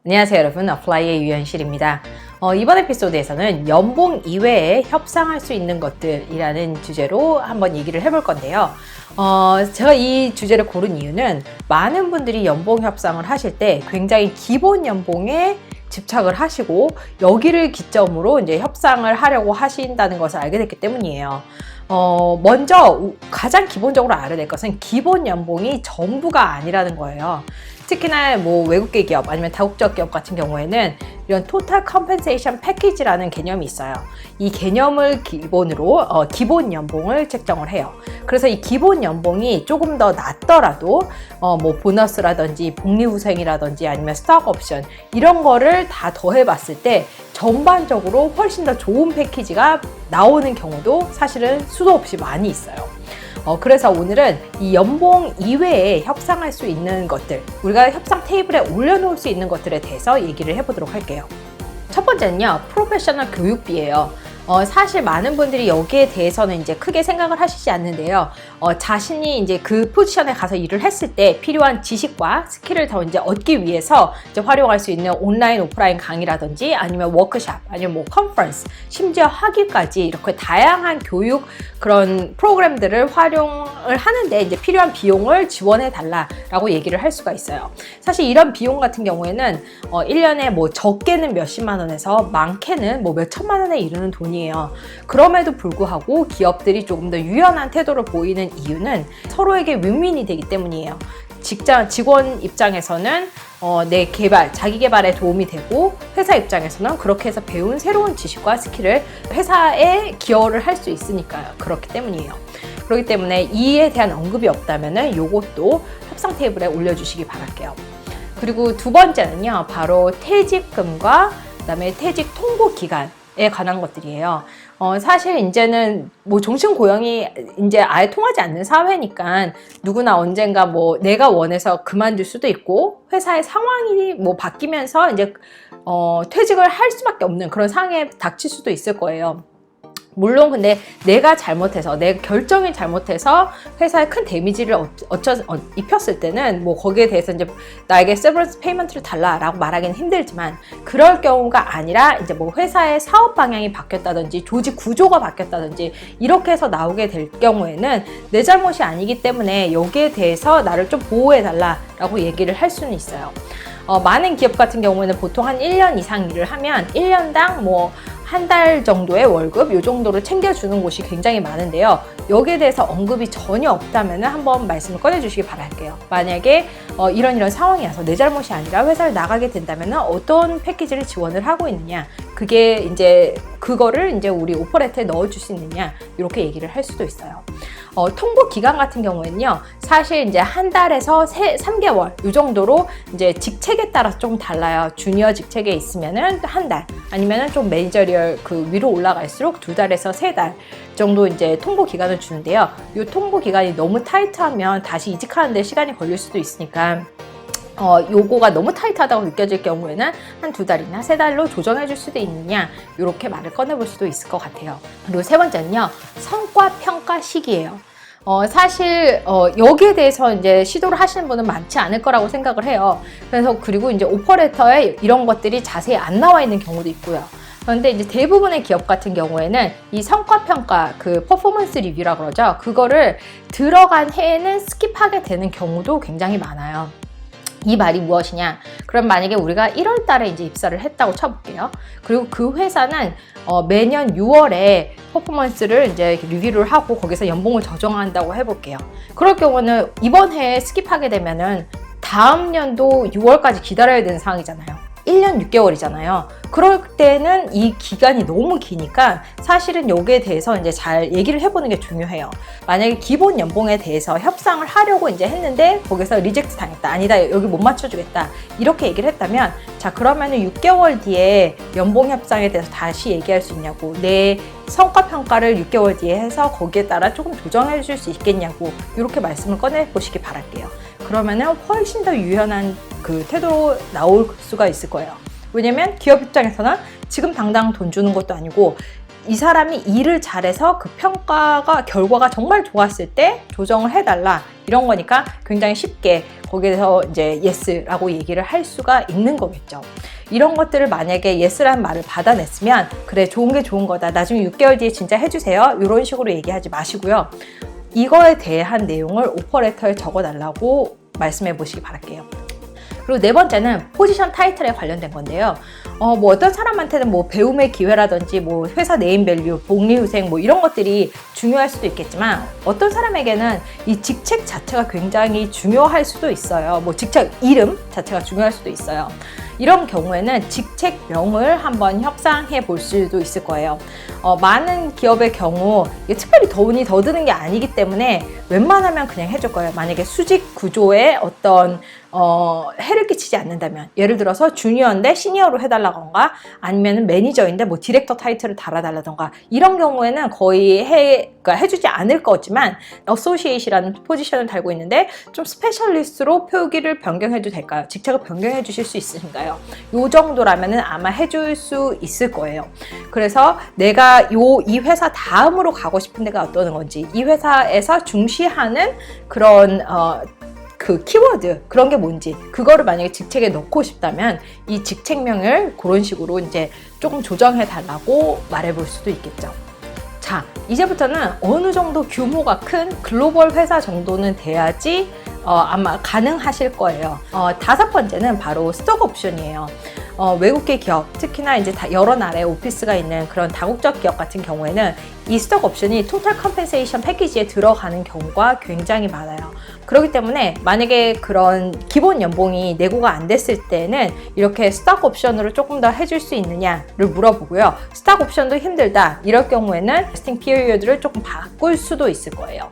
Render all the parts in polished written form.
안녕하세요 여러분, 어플라이의 유현실입니다. 이번 에피소드에서는 연봉 이외에 협상할 수 있는 것들이라는 주제로 한번 얘기를 해볼 건데요. 제가 이 주제를 고른 이유는 많은 분들이 연봉 협상을 하실 때 굉장히 기본 연봉에 집착을 하시고 여기를 기점으로 이제 협상을 하려고 하신다는 것을 알게 됐기 때문이에요. 먼저 가장 기본적으로 알아야 될 것은 기본 연봉이 전부가 아니라는 거예요. 특히나 뭐 외국계 기업 아니면 다국적 기업 같은 경우에는 이런 토탈 컴펜세이션 패키지라는 개념이 있어요. 이 개념을 기본으로 기본 연봉을 책정을 해요. 그래서 이 기본 연봉이 조금 더 낮더라도 뭐 보너스라든지 복리후생이라든지 아니면 스톡 옵션 이런 거를 다 더해 봤을 때 전반적으로 훨씬 더 좋은 패키지가 나오는 경우도 사실은 수도 없이 많이 있어요. 그래서 오늘은 이 연봉 이외에 협상할 수 있는 것들, 우리가 협상 테이블에 올려놓을 수 있는 것들에 대해서 얘기를 해보도록 할게요. 첫 번째는요, 프로페셔널 교육비예요. 사실 많은 분들이 여기에 대해서는 이제 크게 생각을 하시지 않는데요. 자신이 이제 그 포지션에 가서 일을 했을 때 필요한 지식과 스킬을 더 이제 얻기 위해서 이제 활용할 수 있는 온라인, 오프라인 강의라든지 아니면 워크샵, 아니면 뭐 컨퍼런스, 심지어 학위까지 이렇게 다양한 교육 그런 프로그램들을 활용을 하는데 이제 필요한 비용을 지원해 달라라고 얘기를 할 수가 있어요. 사실 이런 비용 같은 경우에는 1년에 뭐 적게는 몇십만 원에서 많게는 뭐 몇천만 원에 이르는 돈이에요. 그럼에도 불구하고 기업들이 조금 더 유연한 태도를 보이는 이유는 서로에게 윈윈이 되기 때문이에요. 직원 입장에서는 내 개발, 자기 개발에 도움이 되고 회사 입장에서는 그렇게 해서 배운 새로운 지식과 스킬을 회사에 기여를 할 수 있으니까요. 그렇기 때문이에요. 그렇기 때문에 이에 대한 언급이 없다면 이것도 협상 테이블에 올려주시기 바랄게요. 그리고 두 번째는요, 바로 퇴직금과 그다음에 퇴직 통보 기간에 관한 것들이에요. 사실 이제는 뭐 종신 고용이 이제 아예 통하지 않는 사회니까 누구나 언젠가 뭐 내가 원해서 그만둘 수도 있고 회사의 상황이 뭐 바뀌면서 이제 퇴직을 할 수밖에 없는 그런 상황에 닥칠 수도 있을 거예요. 물론 근데 내가 잘못해서 내 결정이 잘못해서 회사에 큰 데미지를 입혔을 때는 뭐 거기에 대해서 이제 나에게 세버런스 페이먼트를 달라라고 말하기는 힘들지만 그럴 경우가 아니라 이제 뭐 회사의 사업 방향이 바뀌었다든지 조직 구조가 바뀌었다든지 이렇게 해서 나오게 될 경우에는 내 잘못이 아니기 때문에 여기에 대해서 나를 좀 보호해 달라라고 얘기를 할 수는 있어요. 많은 기업 같은 경우에는 보통 한 1년 이상 일을 하면 1년당 뭐 한 달 정도의 월급 이 정도를 챙겨주는 곳이 굉장히 많은데요. 여기에 대해서 언급이 전혀 없다면 한번 말씀을 꺼내주시기 바랄게요. 만약에 이런 상황이어서 내 잘못이 아니라 회사를 나가게 된다면 어떤 패키지를 지원을 하고 있느냐, 그게 이제 그거를 이제 우리 오퍼레터에 넣어줄 수 있느냐 이렇게 얘기를 할 수도 있어요. 통보 기간 같은 경우에는요, 사실 이제 한 달에서 3개월 이 정도로 이제 직책에 따라서 좀 달라요. 주니어 직책에 있으면은 한 달, 아니면은 좀 매니저리얼 그 위로 올라갈수록 2달에서 3달 정도 이제 통보 기간을 주는데요. 이 통보 기간이 너무 타이트하면 다시 이직하는데 시간이 걸릴 수도 있으니까 요거가 너무 타이트하다고 느껴질 경우에는 한 2달이나 3달로 조정해 줄 수도 있느냐 이렇게 말을 꺼내볼 수도 있을 것 같아요. 그리고 세 번째는요, 성과 평가 시기예요. 사실 여기에 대해서 이제 시도를 하시는 분은 많지 않을 거라고 생각을 해요. 그래서 그리고 이제 오퍼레터에 이런 것들이 자세히 안 나와 있는 경우도 있고요. 그런데 이제 대부분의 기업 같은 경우에는 이 성과평가, 그 퍼포먼스 리뷰라고 그러죠. 그거를 들어간 해에는 스킵하게 되는 경우도 굉장히 많아요. 이 말이 무엇이냐? 그럼 만약에 우리가 1월 달에 이제 입사를 했다고 쳐볼게요. 그리고 그 회사는 매년 6월에 퍼포먼스를 이제 리뷰를 하고 거기서 연봉을 조정한다고 해볼게요. 그럴 경우는 이번 해에 스킵하게 되면은 다음 연도 6월까지 기다려야 되는 상황이잖아요. 1년 6개월이잖아요. 그럴 때는 이 기간이 너무 기니까 사실은 여기에 대해서 이제 잘 얘기를 해보는 게 중요해요. 만약에 기본 연봉에 대해서 협상을 하려고 이제 했는데 거기서 리젝트 당했다. 아니다. 여기 못 맞춰주겠다. 이렇게 얘기를 했다면 자, 그러면은 6개월 뒤에 연봉 협상에 대해서 다시 얘기할 수 있냐고, 내 성과 평가를 6개월 뒤에 해서 거기에 따라 조금 조정해 줄 수 있겠냐고 이렇게 말씀을 꺼내 보시기 바랄게요. 그러면은 훨씬 더 유연한 그 태도로 나올 수가 있을 거예요. 왜냐면 기업 입장에서는 지금 당장 돈 주는 것도 아니고 이 사람이 일을 잘해서 그 결과가 정말 좋았을 때 조정을 해달라 이런 거니까 굉장히 쉽게 거기에서 이제 yes라고 얘기를 할 수가 있는 거겠죠. 이런 것들을 만약에 yes라는 말을 받아냈으면 그래 좋은 게 좋은 거다. 나중에 6개월 뒤에 진짜 해주세요. 이런 식으로 얘기하지 마시고요. 이거에 대한 내용을 오퍼레터에 적어달라고 말씀해 보시기 바랄게요. 그리고 네 번째는 포지션 타이틀에 관련된 건데요. 뭐 어떤 사람한테는 뭐 배움의 기회라든지 뭐 회사 네임밸류, 복리후생 뭐 이런 것들이 중요할 수도 있겠지만 어떤 사람에게는 이 직책 자체가 굉장히 중요할 수도 있어요. 뭐 직책 이름 자체가 중요할 수도 있어요. 이런 경우에는 직책명을 한번 협상해 볼 수도 있을 거예요. 많은 기업의 경우 이게 특별히 돈이 더 드는 게 아니기 때문에 웬만하면 그냥 해줄 거예요. 만약에 수직 구조에 어떤 해를 끼치지 않는다면, 예를 들어서 주니어인데 시니어로 해달라던가 아니면 매니저인데 뭐 디렉터 타이틀을 달아달라던가 이런 경우에는 거의 그러니까 해주지 않을 거지만 어소시에이트라는 포지션을 달고 있는데 좀 스페셜리스트로 표기를 변경해도 될까요? 직책을 변경해 주실 수 있으신가요? 요 정도라면 아마 해줄 수 있을 거예요. 그래서 내가 이 회사 다음으로 가고 싶은 데가 어떤 건지, 이 회사에서 중시하는 그런 그 키워드 그런 게 뭔지 그거를 만약에 직책에 넣고 싶다면 이 직책명을 그런 식으로 이제 조금 조정해 달라고 말해 볼 수도 있겠죠. 자, 이제부터는 어느 정도 규모가 큰 글로벌 회사 정도는 돼야지 아마 가능하실 거예요. 다섯 번째는 바로 스톡 옵션이에요. 외국계 기업, 특히나 이제 여러 나라에 오피스가 있는 그런 다국적 기업 같은 경우에는 이 스톡 옵션이 토탈 컴펜세이션 패키지에 들어가는 경우가 굉장히 많아요. 그렇기 때문에 만약에 그런 기본 연봉이 내고가 안 됐을 때는 이렇게 스톡 옵션으로 조금 더 해줄 수 있느냐를 물어보고요. 스톡 옵션도 힘들다 이럴 경우에는 베스팅 피리어드를 조금 바꿀 수도 있을 거예요.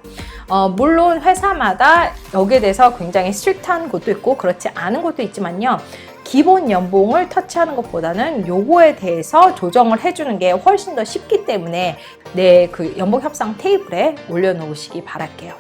물론 회사마다 여기에 대해서 굉장히 스트릭트한 곳도 있고 그렇지 않은 곳도 있지만요. 기본 연봉을 터치하는 것보다는 요거에 대해서 조정을 해주는 게 훨씬 더 쉽기 때문에 내 그 연봉 협상 테이블에 올려놓으시기 바랄게요.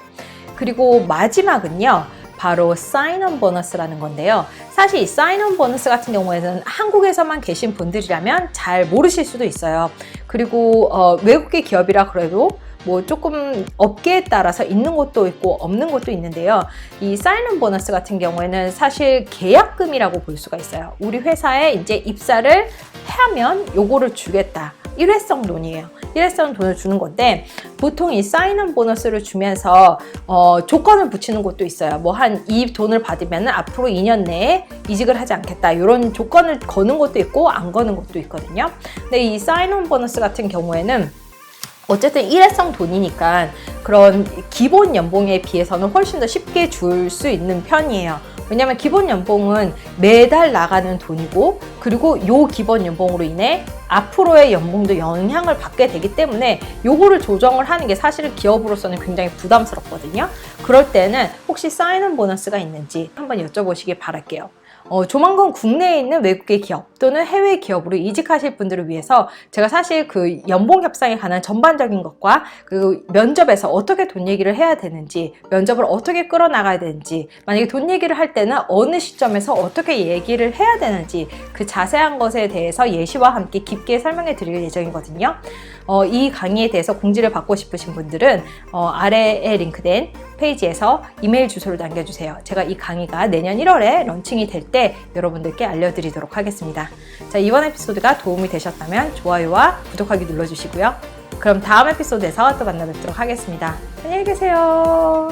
그리고 마지막은요. 바로 사인온 보너스라는 건데요. 사실 이 사인온 보너스 같은 경우에는 한국에서만 계신 분들이라면 잘 모르실 수도 있어요. 그리고 외국계 기업이라 그래도 뭐 조금 업계에 따라서 있는 곳도 있고 없는 곳도 있는데요. 이 사인온 보너스 같은 경우에는 사실 계약금이라고 볼 수가 있어요. 우리 회사에 이제 입사를 하면 요거를 주겠다. 일회성 돈이에요. 일회성 돈을 주는 건데 보통 이 사인온 보너스를 주면서 조건을 붙이는 곳도 있어요. 뭐 이 돈을 받으면 앞으로 2년 내에 이직을 하지 않겠다. 이런 조건을 거는 것도 있고 안 거는 것도 있거든요. 근데 이 사인온 보너스 같은 경우에는 어쨌든 일회성 돈이니까 그런 기본 연봉에 비해서는 훨씬 더 쉽게 줄 수 있는 편이에요. 왜냐하면 기본 연봉은 매달 나가는 돈이고 그리고 요 기본 연봉으로 인해 앞으로의 연봉도 영향을 받게 되기 때문에 요거를 조정을 하는 게 사실은 기업으로서는 굉장히 부담스럽거든요. 그럴 때는 혹시 사인온 보너스가 있는지 한번 여쭤보시길 바랄게요. 조만간 국내에 있는 외국계 기업 또는 해외 기업으로 이직하실 분들을 위해서 제가 사실 그 연봉 협상에 관한 전반적인 것과 그 면접에서 어떻게 돈 얘기를 해야 되는지, 면접을 어떻게 끌어나가야 되는지, 만약에 돈 얘기를 할 때는 어느 시점에서 어떻게 얘기를 해야 되는지 그 자세한 것에 대해서 예시와 함께 깊게 설명해 드릴 예정이거든요. 이 강의에 대해서 공지를 받고 싶으신 분들은 아래에 링크된 페이지에서 이메일 주소를 남겨주세요. 제가 이 강의가 내년 1월에 런칭이 될 때 여러분들께 알려드리도록 하겠습니다. 자, 이번 에피소드가 도움이 되셨다면 좋아요와 구독하기 눌러주시고요. 그럼 다음 에피소드에서 또 만나 뵙도록 하겠습니다. 안녕히 계세요.